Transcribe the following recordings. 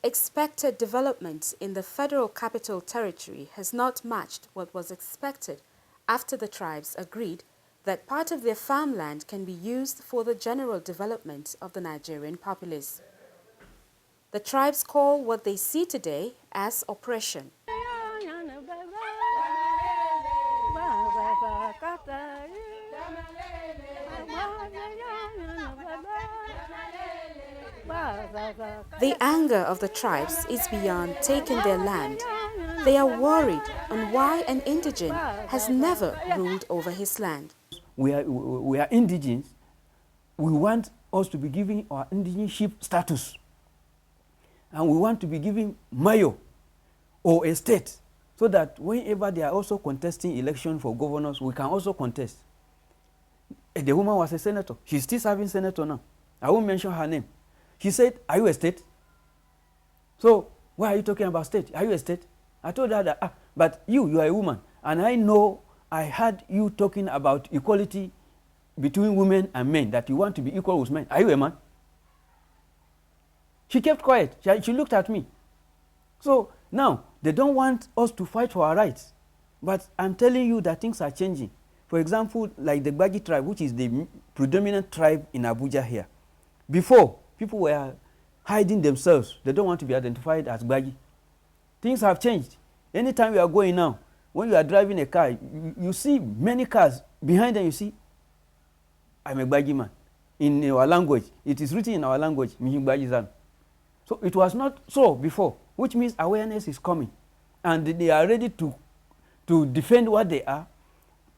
expected development in the Federal Capital Territory has not matched what was expected after the tribes agreed that part of their farmland can be used for the general development of the Nigerian populace. The tribes call what they see today as oppression. The anger of the tribes is beyond taking their land. They are worried on why an indigene has never ruled over his land. We are indigenes. We want us to be giving our indigeneship status. And we want to be giving mayor or a state so that whenever they are also contesting election for governors, we can also contest. The woman was a senator. She's still serving senator now. I won't mention her name. She said, "Are you a state?" So why are you talking about state? Are you a state? I told her that, but you are a woman. And I know I heard you talking about equality between women and men, that you want to be equal with men. Are you a man? She kept quiet. She looked at me. So now they don't want us to fight for our rights. But I'm telling you that things are changing. For example, like the Gbagi tribe, which is the predominant tribe in Abuja here. Before, people were hiding themselves. They don't want to be identified as Gbagi. Things have changed. Anytime you are going now, when you are driving a car, you see many cars. Behind them you see, "I'm a Gbagi man." In our language, it is written in our language, "Mihi Gbagi Zan." So it was not so before, which means awareness is coming. And they are ready to defend what they are.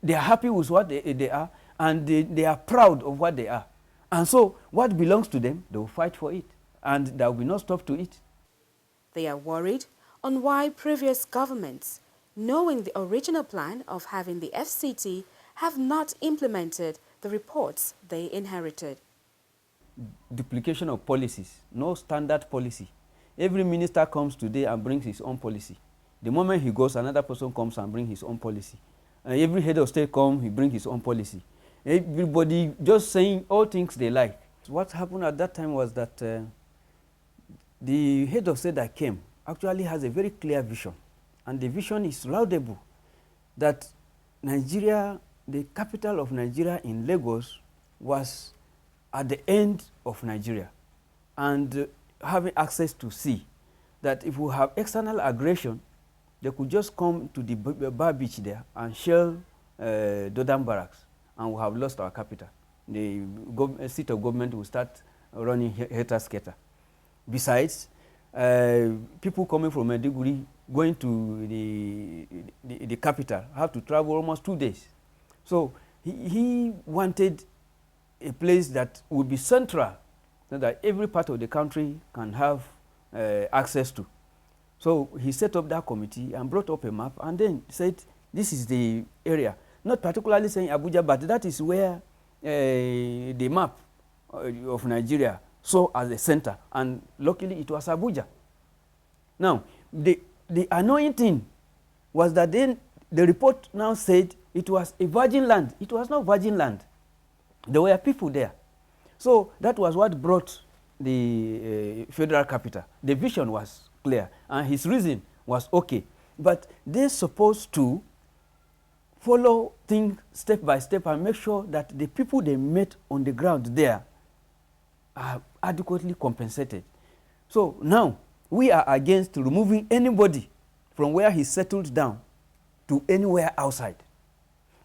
They are happy with what they are, and they are proud of what they are. And so what belongs to them, they will fight for it. And there will be no stop to it. They are worried on why previous governments, knowing the original plan of having the FCT, have not implemented the reports they inherited. Duplication of policies, no standard policy. Every minister comes today and brings his own policy. The moment he goes, another person comes and brings his own policy. And every head of state comes, he brings his own policy. Everybody just saying all things they like. What happened at that time was that the head of state that came actually has a very clear vision. And the vision is laudable, that Nigeria, the capital of Nigeria in Lagos, was at the end of Nigeria. And having access to sea, that if we have external aggression, they could just come to the bar beach there and shell Dodam barracks, and we have lost our capital. The seat of government will start running helter-skelter. Besides, people coming from Maiduguri going to the capital have to travel almost 2 days. So he wanted a place that would be central, so that every part of the country can have access to. So he set up that committee and brought up a map and then said, this is the area. Not particularly saying Abuja, but that is where the map of Nigeria saw as a center. And luckily it was Abuja. Now, the annoying thing was that then the report now said it was a virgin land. It was not virgin land. There were people there. So that was what brought the federal capital. The vision was clear and his reason was okay. But they're supposed to follow things step by step and make sure that the people they met on the ground there are adequately compensated. So now we are against removing anybody from where he settled down to anywhere outside.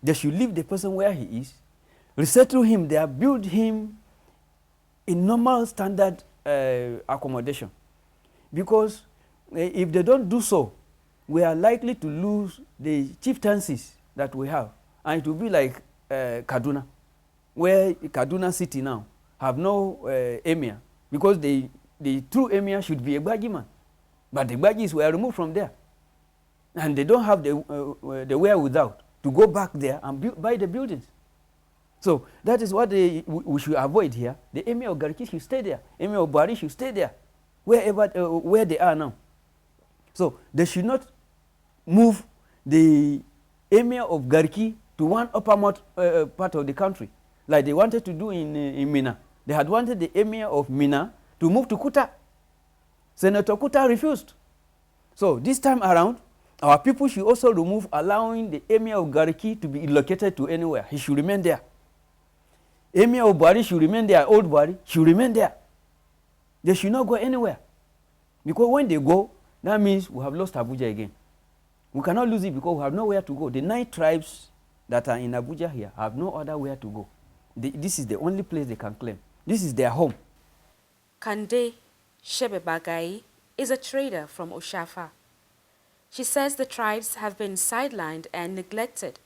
They should leave the person where he is, resettle him there, build him in normal standard accommodation. Because if they don't do so, we are likely to lose the chieftaincies that we have. And it will be like Kaduna, where Kaduna city now have no emir, because the true emir should be a Gbagi man. But the Gbagis were removed from there. And they don't have the wherewithal to go back there and buy the buildings. So that is what we should avoid here. The emir of Garki should stay there. Emir of Bari should stay there, where they are now. So they should not move the emir of Garki to one uppermost part of the country, like they wanted to do in Mina. They had wanted the emir of Mina to move to Kuta. Senator Kuta refused. So this time around, our people should also remove allowing the Emir of Gariki to be relocated to anywhere. He should remain there. Emir of Bari should remain there. Old Bari should remain there. They should not go anywhere. Because when they go, that means we have lost Abuja again. We cannot lose it because we have nowhere to go. The 9 tribes that are in Abuja here have no other where to go. This is the only place they can claim. This is their home. Kande Shebebagai is a trader from Oshafa. She says the tribes have been sidelined and neglected.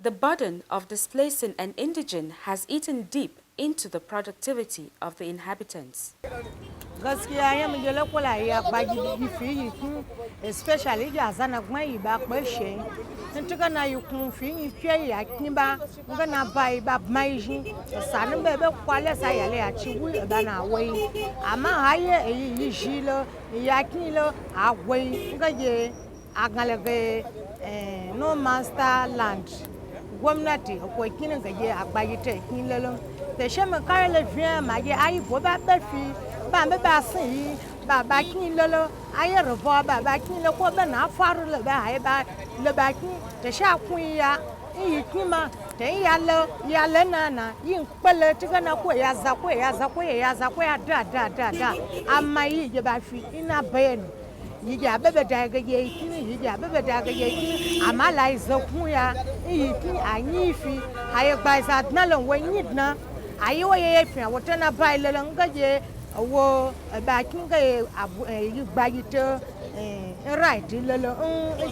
The burden of displacing an indigene has eaten deep into the productivity of the inhabitants. Especially jazana gmai ba kweshe ntuka na yukun fi ifie ya kinba ngana bai ba maiji sanu bebe kwale sa yale achiwu ba na wei ama haye yi jilo ya kinlo awei ngaje agalege no master land gwamnati ko kinin gaje agbayite kinlelo te sheme karele vien maje ayi bo ba befi ba me ba sin ba kin lolo aye revo ba kin le ko ba na faru le ba aye ba le ba kin te sha kun ya yi kin ma te ya le na yin pele ti kana ko ya za da amma yi je ba fi ina bayan yi ja bebe da ga ye kin yi ja bebe da ga ye kin amma la izo kun ya yi kin anyi fi aye ba za na lo we nyidna aye wo ye fi awotana ba ile lo ngaje wo ba kinga yi gbagito right lelo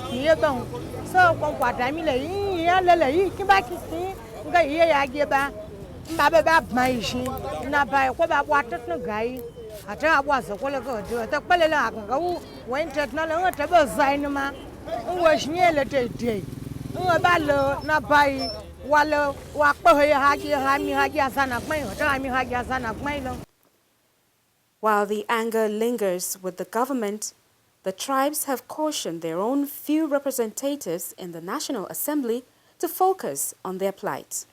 kiye don so kon kwata mi le yi ya lele yi kin ba kisi nga yi ya ge ba mba ba maishi na ba ko ba wata tun gai ata abwa so ko le ko do ta pele la ga wu wen tet na le ta ba zain ma wo shnye le te te ba lo na bai wala wa ko he ha mi asana kmai ta mi asana kmai lo. While the anger lingers with the government, the tribes have cautioned their own few representatives in the National Assembly to focus on their plight.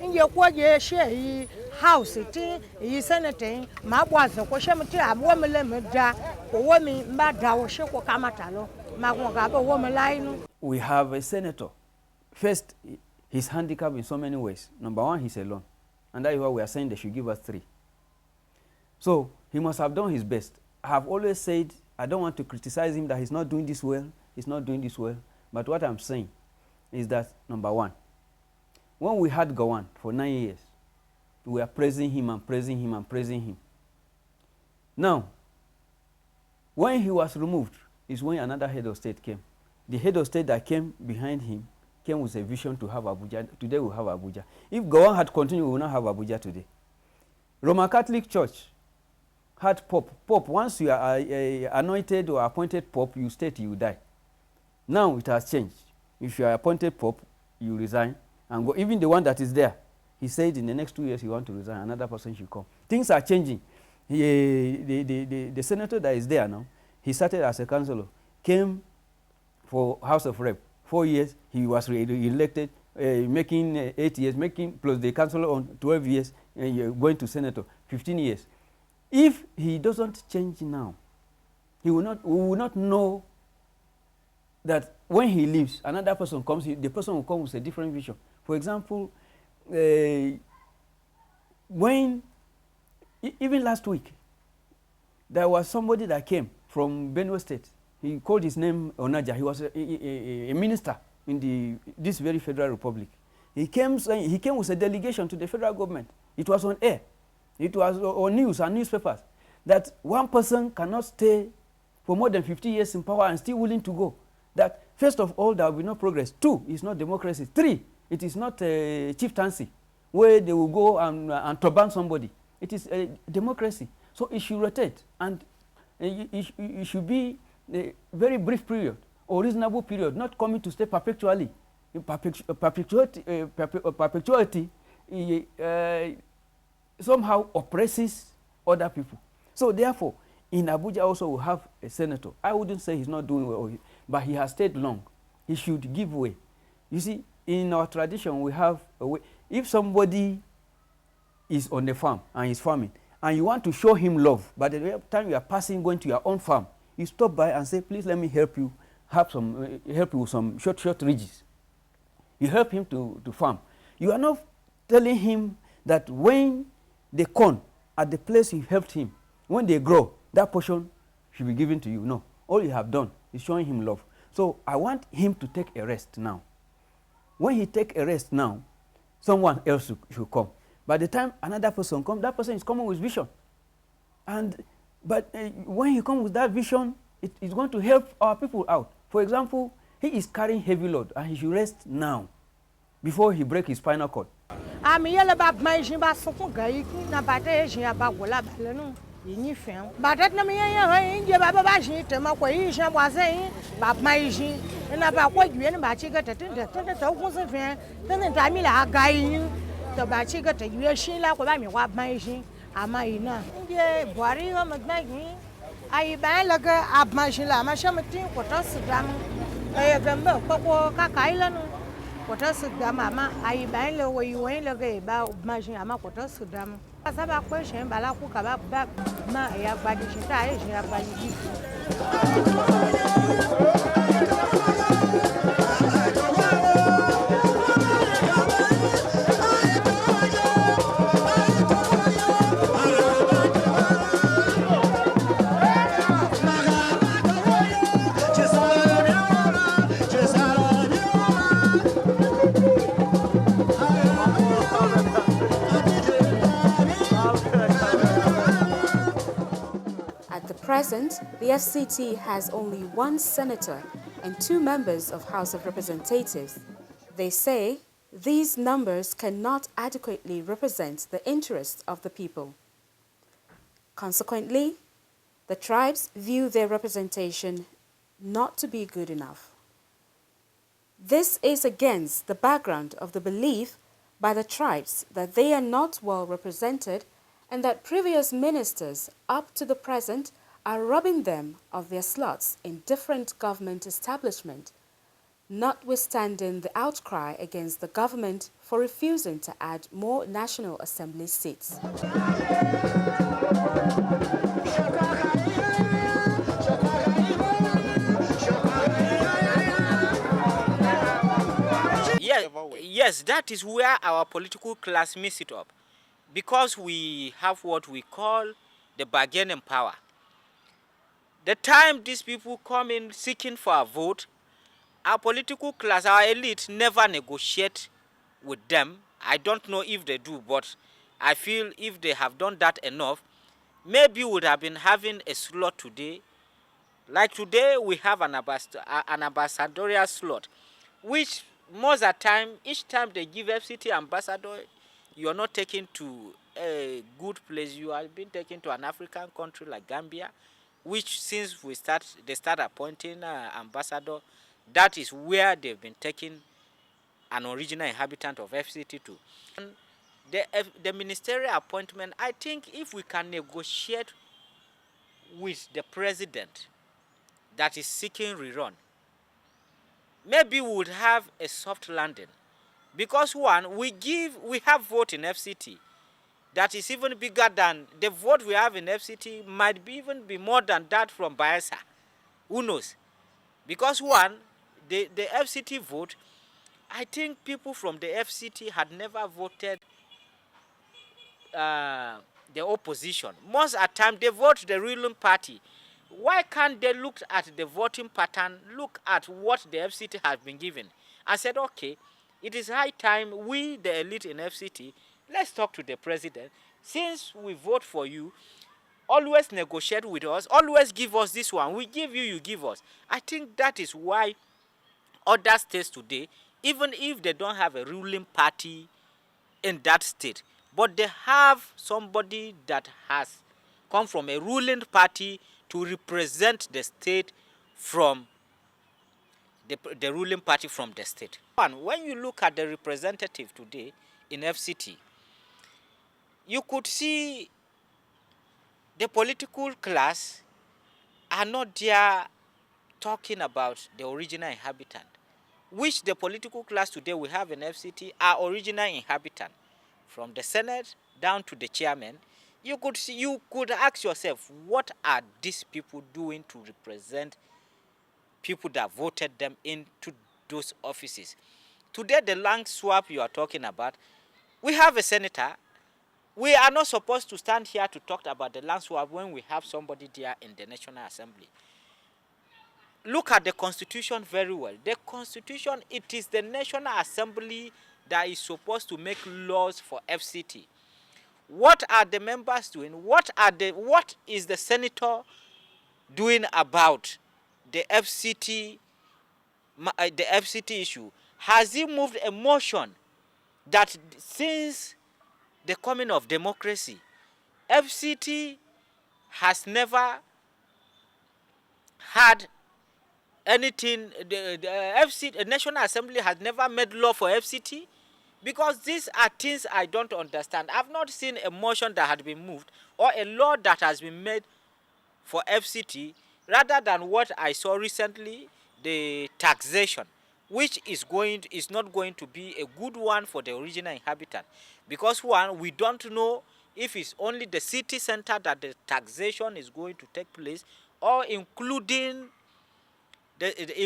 Inje kwa je she house ti yi senate ma bwazo ko shemti abo mele meda ko womi mbada wo she ko kamata lo ma ko ga bo wo melainu. We have a senator. First, he's handicapped in so many ways. Number one, he's alone. And that is why we are saying they should give us 3. So he must have done his best. I have always said I don't want to criticize him that he's not doing this well. He's not doing this well. But what I'm saying is that, number one, when we had Gawan for 9 years, we were praising him and praising him and praising him. Now, when he was removed is when another head of state came. The head of state that came behind him came with a vision to have Abuja. Today we have Abuja. If Gawan had continued, we would not have Abuja today. Roman Catholic Church had Pope. Pope, once you are anointed or appointed Pope, you stay till you die. Now it has changed. If you are appointed Pope, you resign and go. Even the one that is there, he said in the next 2 years he wants to resign, another person should come. Things are changing. The senator that is there now, he started as a councillor, came for House of Rep. 4 years, he was re-elected, making 8 years, making plus the councillor on 12 years, going to senator, 15 years. If he doesn't change now, we will not know that when he leaves, another person comes, the person will come with a different vision. For example, when, even last week, there was somebody that came from Benue State. He called his name Onaja. He was a minister in this very federal republic. He came with a delegation to the federal government. It was on air. It was on news and newspapers that one person cannot stay for more than 50 years in power and still willing to go. That first of all, there will be no progress. 2, it's not democracy. 3, it is not a chieftaincy where they will go and turban somebody. It is a democracy. So it should rotate, and it should be a very brief period or reasonable period, not coming to stay perpetually. Perpetuity somehow oppresses other people. So therefore, In Abuja also we have a senator. I wouldn't say he's not doing well, but he has stayed long. He should give way. You see, in our tradition we have a way. If somebody is on the farm and he's farming, and you want to show him love, but the time you are passing, going to your own farm, you stop by and say, please let me help you, help you with some short ridges. You help him to farm. You are not telling him that when they corn at the place you helped him, when they grow, that portion should be given to you. No. All you have done is showing him love. So I want him to take a rest now. When he take a rest now, someone else should come. By the time another person comes, that person is coming with vision. But when he comes with that vision, it is going to help our people out. For example, he is carrying heavy load and he should rest now before he break his spinal cord. At the present, the FCT has only one senator and 2 members of House of Representatives. They say these numbers cannot adequately represent the interests of the people. Consequently, the tribes view their representation not to be good enough. This is against the background of the belief by the tribes that they are not well represented and that previous ministers up to the present are robbing them of their slots in different government establishments, notwithstanding the outcry against the government for refusing to add more National Assembly seats. Yes, that is where our political class mess it up. Because we have what we call the bargaining power. The time these people come in seeking for a vote, our political class, our elite never negotiate with them. I don't know if they do, but I feel if they have done that enough, maybe we would have been having a slot today. Like today, we have an ambassadorial slot, which most of the time, each time they give FCT ambassador, you are not taken to a good place. You are being taken to an African country like Gambia, which since they start appointing ambassador, that is where they've been taking an original inhabitant of FCT to. And the ministerial appointment, I think if we can negotiate with the president that is seeking rerun, maybe we would have a soft landing. Because one, we have vote in FCT that is even bigger than the vote we have in FCT, might be even be more than that from Bayelsa. Who knows? Because one, the FCT vote, I think people from the FCT had never voted the opposition. Most of the time they vote the ruling party. Why can't they look at the voting pattern, look at what the FCT has been given, and said, okay, it is high time we, the elite in FCT, let's talk to the president. Since we vote for you, always negotiate with us, always give us this one. We give you, you give us. I think that is why other states today, even if they don't have a ruling party in that state, but they have somebody that has come from a ruling party to represent the state from the ruling party from the state. And when you look at the representative today in FCT, you could see the political class are not there talking about the original inhabitant, which the political class today we have in FCT are original inhabitant, from the Senate down to the chairman. You could ask yourself, what are these people doing to represent people that voted them into those offices? Today, the land swap you are talking about, we have a senator. We are not supposed to stand here to talk about the land swap when we have somebody there in the National Assembly. Look at the Constitution very well. The Constitution, it is the National Assembly that is supposed to make laws for FCT. What are the members doing? What is the senator doing about the FCT issue? Has he moved a motion that since the coming of democracy, FCT has never had anything, the National Assembly has never made law for FCT? Because these are things I don't understand. I've not seen a motion that had been moved or a law that has been made for FCT, rather than what I saw recently, the taxation, which is not going to be a good one for the original inhabitant. Because one, we don't know if it's only the city center that the taxation is going to take place, or including the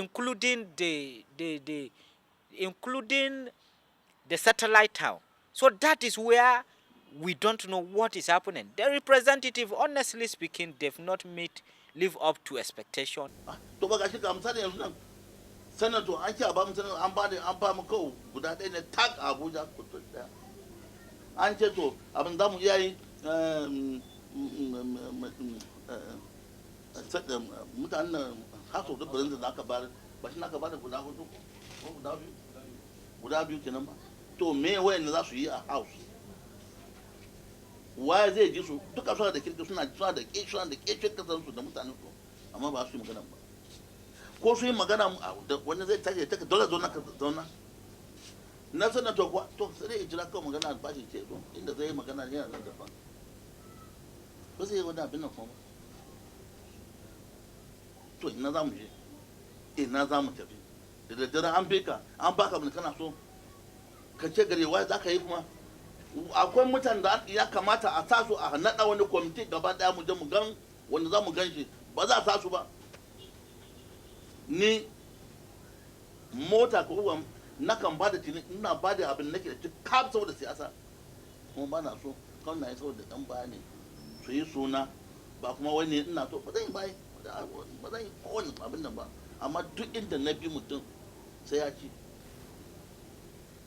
satellite town. So that is where we don't know what is happening. The representative, honestly speaking, they've not live up to expectation. Senator, I care about Ampamako, would I then attack Abuja? I said to Abandam Yai, set them, Mutan, half of the president Nakabar, but Nakabar without you, Kinama. To me, when last year a house. Why they just took us out the kitchen and tried the kitchen and the kitchen to the Mutano? I'm about to Magana. Kosu Magana, when they take a dollar dona. Nothing to what talk today, Jacko Magana and Bashi in the day Magana here. Was he would have been a former? To another motive. The Ambika, I'm back on the Canaso. Category why that came. Akwai mutan da ya kamata a tasu a nada wani kwamiti gaba daya mu je mu gan wanda za mu gan shi ba za a tasu ba ni mota ko na kan bada tini ina bada abin nake da kaf saboda siyasa kuma ba na so kan na yi saboda dan bayani su yi suna ba kuma wani ina to ba zan yi bai ba zan yi kowane abin nan ba amma duk inda na bi mutum sai ya ci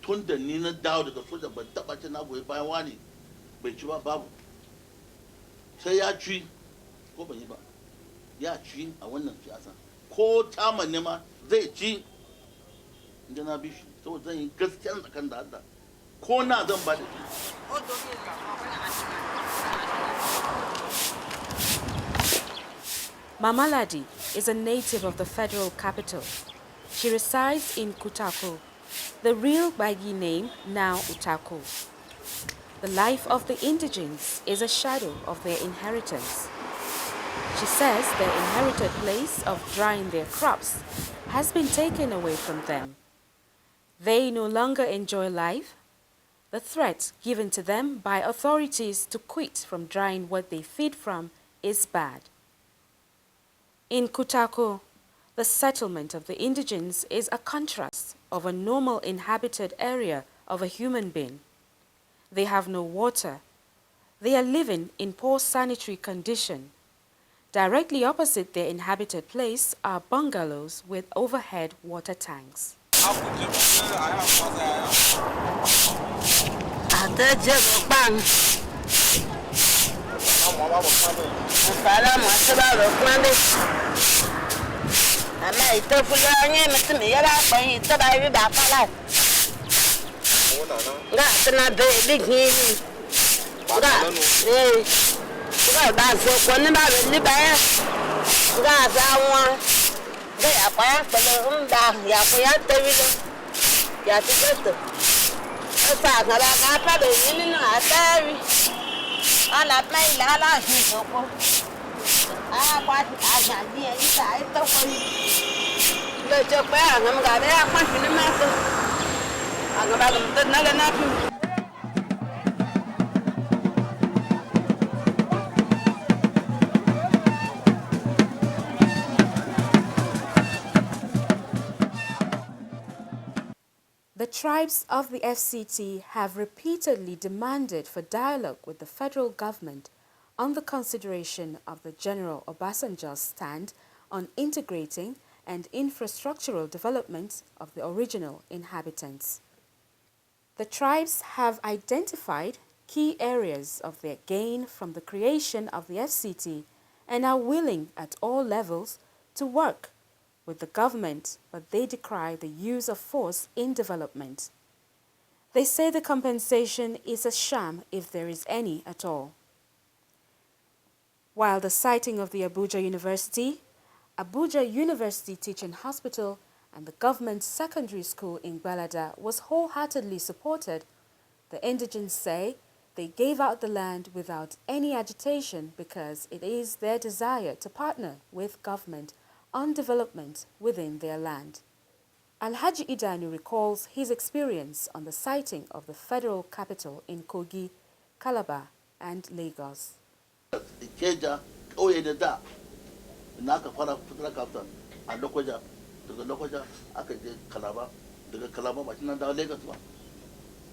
tun da ni na dawo daga soja ban taba ce na goyi bayan wani bai ci ba babu sai ya ci ko ban yi ba ya ci a wannan siyasa ko taman ne ma zai ci inda na bi shi saboda zan yi gaskiya tsakan da Allah ko na zan ba da shi. Mamaladi is a native of the federal capital. She resides in Kutako, the real Bagi name now Utako. The life of the indigenes is a shadow of their inheritance. She says their inherited place of drying their crops has been taken away from them. They no longer enjoy life. The threat given to them by authorities to quit from drying what they feed from is bad. In Kutako, the settlement of the indigenes is a contrast of a normal inhabited area of a human being. They have no water. They are living in poor sanitary condition. Directly opposite their inhabited place are bungalows with overhead water tanks. ala play la la so ko kwa anya ni isa ito ko le je pa ngam ga be kwa ni ma ko ngam ba ngam na le na fu. The tribes of the FCT have repeatedly demanded for dialogue with the federal government on the consideration of the General Obasanjo's stand on integrating and infrastructural development of the original inhabitants. The tribes have identified key areas of their gain from the creation of the FCT and are willing at all levels to work with the government, but they decry the use of force in development. They say the compensation is a sham if there is any at all. While the siting of the Abuja University Teaching Hospital and the government secondary school in Balada was wholeheartedly supported, the indigenes say they gave out the land without any agitation because it is their desire to partner with government on development within their land. Alhaji Idanu recalls his experience on the siting of the federal capital in Kogi, Calabar, and Lagos. Ikeja kauye da da na aka fara fitar capital a Lokoja, daga Lokoja aka je Calabar, daga Calabar ba nan da Lagos ba.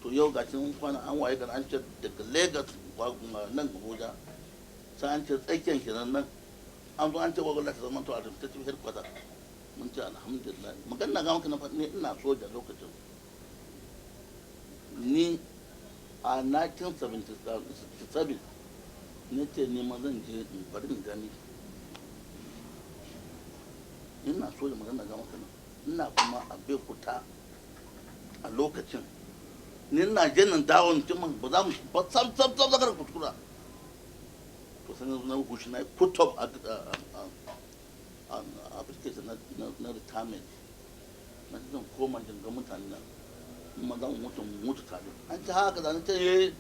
To yau ga cin kwana an waye kan an ce daga Lagos nan Abuja sai an ce tsakiyar kenan nan an zo an ce gwagwala ta zama to a tafi headquarter mun ce alhamdulillah magana ga maka na faɗi ne ina soja lokacin ni a 1977 ne ce neman zan je in bari in gani ina soja magana ga maka ina kuma a Bekuta a lokacin ni ina je nan dawon cikin ba za mu ba sam zakar kuskura to sanin na hushi na put up application na retirement na zan koma jinga mutane na kuma zan mutu tare an ci haka da na ce